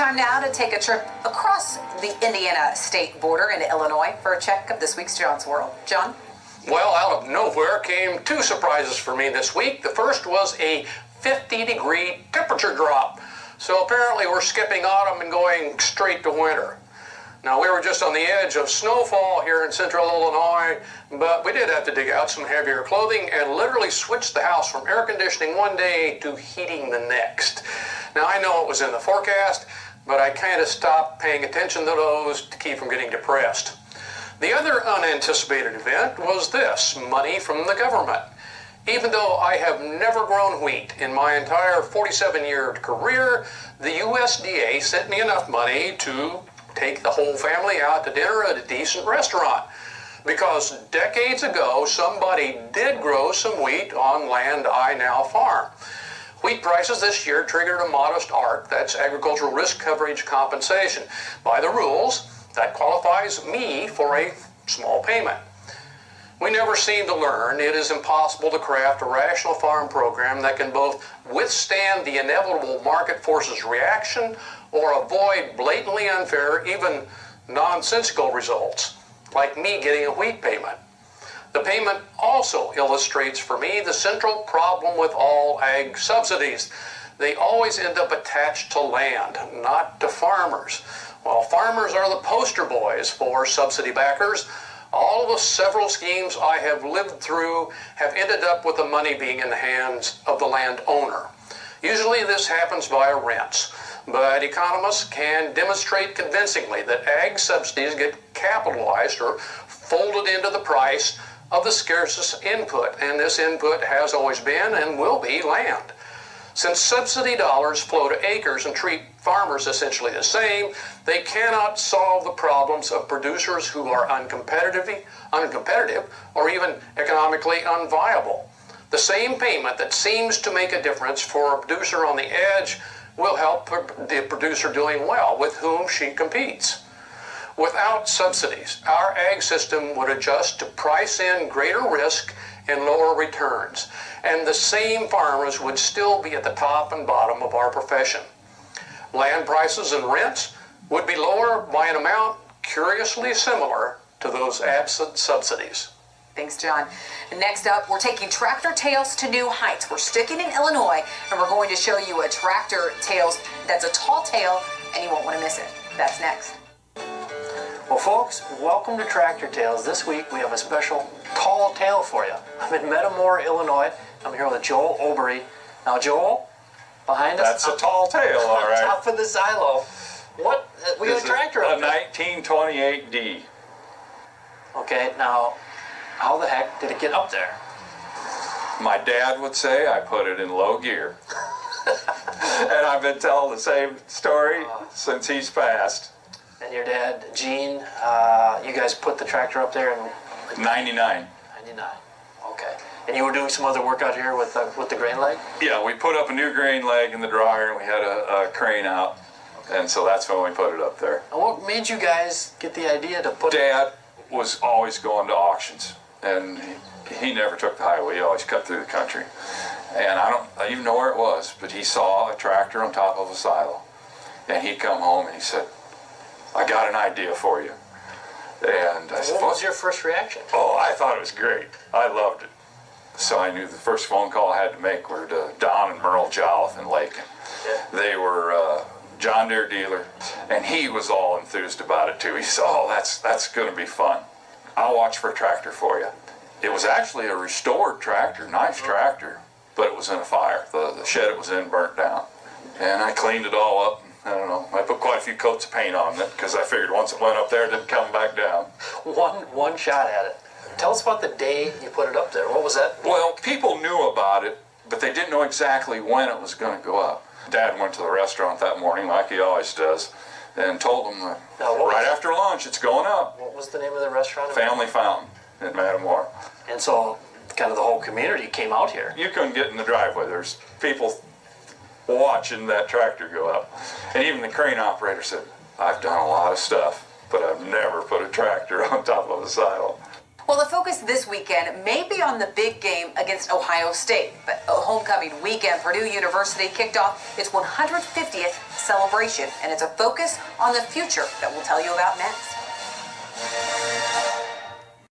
Time now to take a trip across the Indiana state border into Illinois for a check of this week's John's World. John? Well, out of nowhere came two surprises for me this week. The first was a 50-degree temperature drop. So apparently we're skipping autumn and going straight to winter. Now, we were just on the edge of snowfall here in central Illinois, but we did have to dig out some heavier clothing and literally switch the house from air conditioning one day to heating the next. Now, I know it was in the forecast, but I kind of stopped paying attention to those to keep from getting depressed. The other unanticipated event was this: money from the government. Even though I have never grown wheat in my entire 47-year career, the USDA sent me enough money to take the whole family out to dinner at a decent restaurant. Because decades ago, somebody did grow some wheat on land I now farm. Wheat prices this year triggered a modest ARC, that's Agricultural Risk Coverage Compensation. By the rules, that qualifies me for a small payment. We never seem to learn it is impossible to craft a rational farm program that can both withstand the inevitable market forces reaction or avoid blatantly unfair, even nonsensical results, like me getting a wheat payment. The payment also illustrates for me the central problem with all ag subsidies. They always end up attached to land, not to farmers. While farmers are the poster boys for subsidy backers, all of the several schemes I have lived through have ended up with the money being in the hands of the landowner. Usually this happens via rents, but economists can demonstrate convincingly that ag subsidies get capitalized or folded into the price of the scarcest input, and this input has always been and will be land. Since subsidy dollars flow to acres and treat farmers essentially the same, they cannot solve the problems of producers who are uncompetitive or even economically unviable. The same payment that seems to make a difference for a producer on the edge will help the producer doing well with whom she competes. Without subsidies, our ag system would adjust to price in greater risk and lower returns, and the same farmers would still be at the top and bottom of our profession. Land prices and rents would be lower by an amount curiously similar to those absent subsidies. Thanks, John. Next up, we're taking tractor tails to new heights. We're sticking in Illinois, and we're going to show you a tractor tails that's a tall tail, and you won't want to miss it. That's next. Well, folks, welcome to Tractor Tales. This week we have a special tall tale for you. I'm in Metamora, Illinois. I'm here with Joel Obery. Now, Joel, behind us. That's a tall tale, all right. On top of the silo. What? We have a tractor up a there. 1928D. Okay, now, how the heck did it get up there? My dad would say I put it in low gear. And I've been telling the same story since he's passed. And your dad, Gene, you guys put the tractor up there in 99. 99. Okay. And you were doing some other work out here with the grain leg? Yeah, we put up a new grain leg in the dryer, and we had a crane out. Okay. And so that's when we put it up there. And what made you guys get the idea to put Dad was always going to auctions, and he never took the highway. He always cut through the country. And I don't even know where it was, but he saw a tractor on top of a silo. And he'd come home and he said, I got an idea for you. And I said, what was your first reaction? Oh, I thought it was great. I loved it. So I knew the first phone call I had to make were to Don and Merle Jolliffe in Lakin. Yeah. They were John Deere dealer, and he was all enthused about it too. He said, oh, that's going to be fun. I'll watch for a tractor for you. It was actually a restored tractor, nice tractor, but it was in a fire. The shed it was in burnt down. And I cleaned it all up. I don't know. I put quite a few coats of paint on it because I figured once it went up there, it didn't come back down. One shot at it. Tell us about the day you put it up there. What was that? Well, people knew about it, but they didn't know exactly when it was going to go up. Dad went to the restaurant that morning, like he always does, and told them right after lunch, it's going up. What was the name of the restaurant? Family Fountain in Metamora. And so kind of the whole community came out here. You couldn't get in the driveway. There's people watching that tractor go up. And even the crane operator said, I've done a lot of stuff, but I've never put a tractor on top of a silo. Well, the focus this weekend may be on the big game against Ohio State, but homecoming weekend, Purdue University kicked off its 150th celebration, and it's a focus on the future that we'll tell you about next.